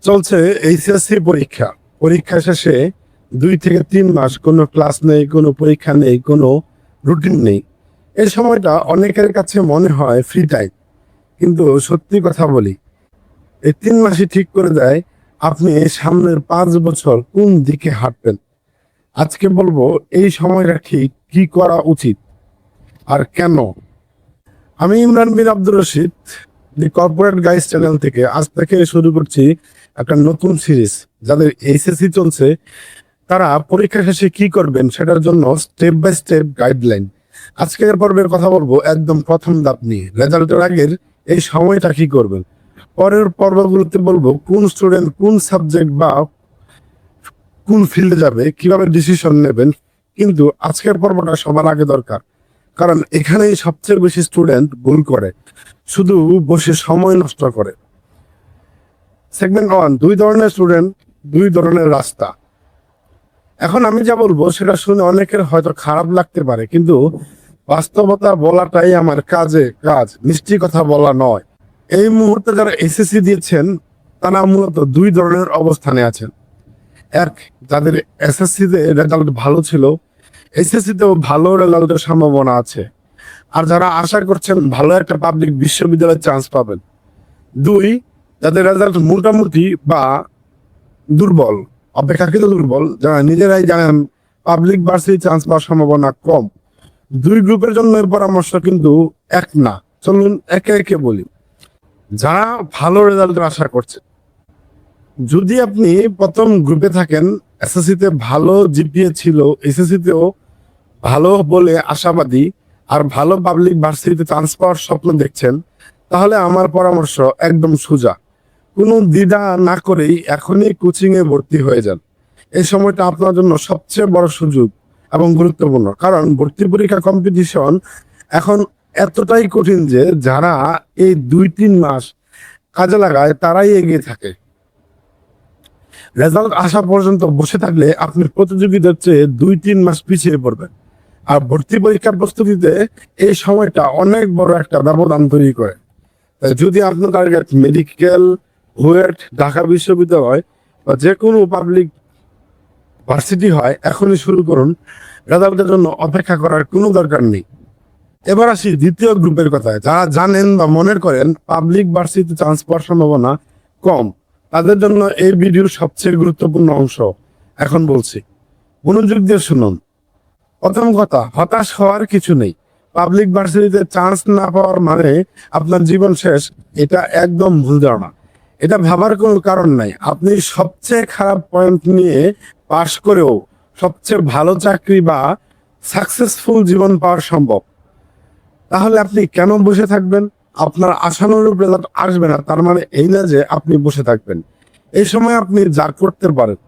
চলছে এইচএসসি পরীক্ষা। পরীক্ষা শেষে 2 থেকে 3 মাস কোনো ক্লাস নেই, কোনো পরীক্ষা নেই, কোনো রুটিন নেই। এই সময়টা অনেকের কাছে মনে হয় ফ্রি টাইম, কিন্তু সত্যি কথা বলি, এই 3 মাসই ঠিক করে দেয় আপনি সামনের 5 বছর কোন দিকে হাঁটবেন। আজকে বলবো এই সময়টা ঠিক কি করা উচিত আর কেন। আমি ইমরান বিন আব্দুর রশিদ, দি কর্পোরেট গাইস চ্যানেল থেকে আজ থেকে শুরু করছি একটা নতুন সিরিজ। যাদের এইচএসসি চলছে তারা পরীক্ষা শেষে কি করবেন সেটার জন্য স্টেপ বাই স্টেপ গাইডলাইন। আজকের পর্বের কথা বলবো একদম প্রথম ধাপ নিয়ে, রেজাল্টের আগের এই সময়টা কি করবেন। পরের পর্বগুলোতে বলবো কোন স্টুডেন্ট কোন সাবজেক্ট বা কোন ফিল্ডে যাবে, কিভাবে ডিসিশন নেবেন। কিন্তু আজকের পর্বটা সবার আগে দরকার, কারণ এখানেই সবচেয়ে বেশি স্টুডেন্ট ভুল করে, শুধু বসে সময় নষ্ট করে। সেগমেন্ট 1, 2 ধরনের স্টুডেন্ট, 2 ধরনের রাস্তা। এখন আমি যা বলবো সেটা শুনে অনেকের হয়তো খারাপ লাগতে পারে, কিন্তু বাস্তবতা বলাটাই আমার কাজ, মিষ্টি কথা বলা নয়। এই মুহূর্তে যারা এসএসসি দিয়েছেন তারা মূলত 2 ধরনের অবস্থানে আছেন। এক, যাদের এসএসসি তে রেজাল্ট ভালো ছিল, এসএসসি তেও ভালো রেজাল্টের সম্ভাবনা আছে, আর যারা আশা করছেন ভালো একটা পাবলিক বিশ্ববিদ্যালয়ে চান্স পাবেন। 2, যাদের রেজাল্ট মোটামুটি বা দুর্বল, অপেক্ষাকৃত দুর্বল, যারা নিজেরাই জানেন পাবলিক ভার্সিটি চান্স পাওয়ার সম্ভাবনা কম। 2 গ্রুপের জন্য এর পরামর্শ কিন্তু এক না। চলুন একে একে বলি। যারা ভালো রেজাল্টের আশা করছে, যদি আপনি প্রথম গ্রুপে থাকেন, এসএসসি তে ভালো জিপিএ ছিল, এসএসসি তেও ভালো বলে আশাবাদী, আর ভালো পাবলিক ভার্সিটিতে চান্স পাওয়ার স্বপ্ন দেখছেন, তাহলে আমার পরামর্শ একদম সোজা। কোনো দ্বিধা না করেই এখনই কোচিং এ ভর্তি হয়ে যান। এই সময়টা আপনার জন্য সবচেয়ে বড় সুযোগ এবং গুরুত্বপূর্ণ, কারণ ভর্তি পরীক্ষা কম্পিটিশন এখন এতটাই কঠিন যে যারা এই 2-3 মাস কাজে লাগায় তারাই এগিয়ে থাকে। রেজাল্ট আসা পর্যন্ত বসে থাকলে আপনি প্রতিযোগীদের চেয়ে 2-3 মাস পিছিয়ে পড়বেন, আর ভর্তি পরীক্ষার প্রস্তুতিতে এই সময়টা অনেক বড় একটা ব্যবধান তৈরি করে। তাই যদি আপনার টার্গেট মেডিকেল, বুয়েট, ঢাকা বিশ্ববিদ্যালয় বা যে কোনো পাবলিক ভার্সিটি হয়, এখনই শুরু করুন। রেজাল্টের জন্য অপেক্ষা করার কোনো দরকার নেই। এবার আসি দ্বিতীয় গ্রুপের কথায়। যারা জানেন বা মনে করেন পাবলিক ভার্সিটিতে চান্স পাওয়ার সম্ভাবনা কম, তাদের জন্য এই ভিডিওর সবচেয়ে গুরুত্বপূর্ণ অংশ এখন বলছি। মনোযোগ দিয়ে শুনুন। প্রথম কথা, হতাশ হওয়ার কিছু নেই। পাবলিক ভার্সিটিতে চান্স না পাওয়ার মানে আপনার জীবন শেষ, এটা একদম ভুল ধারণা। এটা ভাবার কোনো কারণ নাই। আপনি সবচেয়ে খারাপ পয়েন্ট নিয়ে পাশ করেও সবচেয়ে ভালো চাকরি বা সাকসেসফুল জীবন পাওয়া সম্ভব। তাহলে আপনি কেন বসে থাকবেন? আপনার আশানুরূপ রেজাল্ট আসবে না তার মানে এই না যে আপনি বসে থাকবেন। এই সময় আপনি যা করতে পারেন,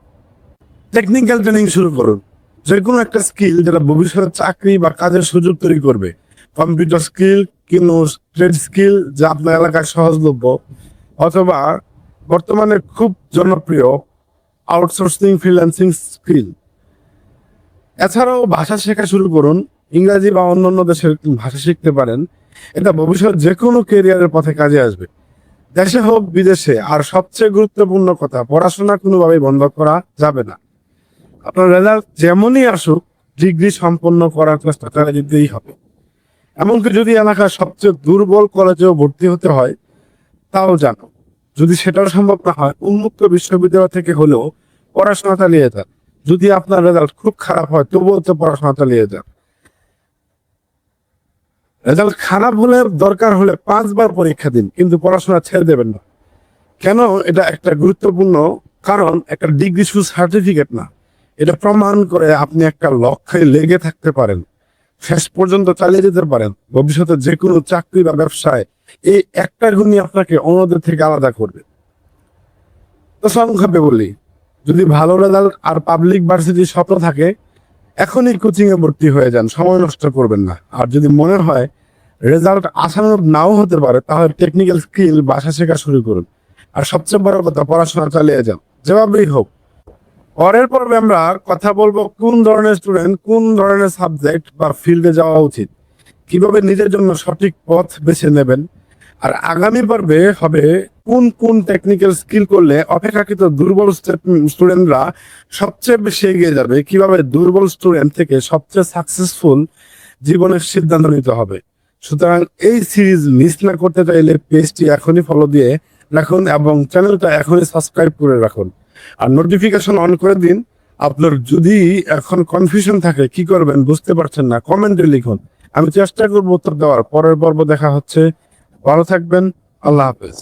টেকনিক্যাল ট্রেনিং শুরু করুন। যে কোনো একটা স্কিল যেটা ভবিষ্যতে চাকরি বা কাজের সুযোগ তৈরি করবে। কম্পিউটার স্কিল, কোনো ট্রেড স্কিল যা আপনার এলাকায় সহজলভ্য, অথবা বর্তমানে খুব জনপ্রিয় আউটসোর্সিং ফ্রিল্যান্সিং স্কিল। এছাড়াও ভাষা শেখা শুরু করুন। ইংরাজি বা অন্যান্য দেশের ভাষা শিখতে পারেন। এটা ভবিষ্যৎ যে কোনো কেরিয়ারের পথে কাজে আসবে, দেশে হোক বিদেশে। আর সবচেয়ে গুরুত্বপূর্ণ কথা, পড়াশোনা কোনোভাবেই বন্ধ করা যাবে না। আপনার রেজাল্ট যেমনই আসুক, ডিগ্রি সম্পন্ন করার চেষ্টা চালিয়ে যেতেই হবে। এমনকি যদি এলাকার সবচেয়ে দুর্বল কলেজেও ভর্তি হতে হয়, তাও জানো। যদি সেটাও সম্ভব না হয়, উন্মুক্ত বিশ্ববিদ্যালয় থেকে হলেও পড়াশোনা চালিয়ে যান। যদি আপনার রেজাল্ট খুব খারাপ হয়, তবুও তো পড়াশোনা চালিয়ে যান। রেজাল্ট খারাপ হলে দরকার হলে 5 বার পরীক্ষা দিন, কিন্তু পড়াশোনা ছেড়ে দেবেন না। কেন এটা একটা গুরুত্বপূর্ণ? কারণ একটা ডিগ্রি শুধু সার্টিফিকেট না, এটা প্রমাণ করে আপনি একটা লক্ষ্যে লেগে থাকতে পারেন, শেষ পর্যন্ত চালিয়ে যেতে পারেন। ভবিষ্যতে যে কোনো চাকরি বা ব্যবসায় এই একটা গুণই আপনাকে অন্যদের থেকে আলাদা করবে। তো সংক্ষেপে বলি, যদি ভালো রেজাল্ট আর পাবলিক ভার্সিটির স্বপ্ন থাকে, এখনই কোচিং এ ভর্তি হয়ে যান, সময় নষ্ট করবেন না। আর যদি মনে হয় রেজাল্ট আশানুরূপ নাও হতে পারে, তাহলে টেকনিক্যাল স্কিল, ভাষা শেখা শুরু করুন। আর সবচেয়ে বড় কথা, পড়াশোনা চালিয়ে যান, যেভাবেই হোক। পরের পর্বে আমরা কথা বলবো কোন ধরনের স্টুডেন্ট কোন ধরনের সাবজেক্ট বা ফিল্ডে যাওয়া উচিত, কিভাবে নিজের জন্য সঠিক পথ বেছে নেবেন। আর আগামী পর্বে হবে কোন কোন টেকনিক্যাল স্কিল করলে অপেক্ষাকৃত দুর্বল স্টুডেন্টরা সবচেয়ে বেশি এগিয়ে যাবে, কিভাবে দুর্বল স্টুডেন্ট থেকে সবচেয়ে সাকসেসফুল জীবনের সিদ্ধান্ত নিতে হবে। সুতরাং এই সিরিজ মিস না করতে চাইলে পেজটি এখনই ফলো দিয়ে রাখুন এবং চ্যানেলটা এখনই সাবস্ক্রাইব করে রাখুন আর নোটিফিকেশন অন করে দিন। আপনার যদি এখন কনফিউশন থাকে কি করবেন বুঝতে পারছেন না, কমেন্টে লিখুন, আমি চেষ্টা করবো উত্তর দেওয়ার। পরের পর্ব দেখা হচ্ছে, ভালো থাকবেন, আল্লাহ হাফেজ।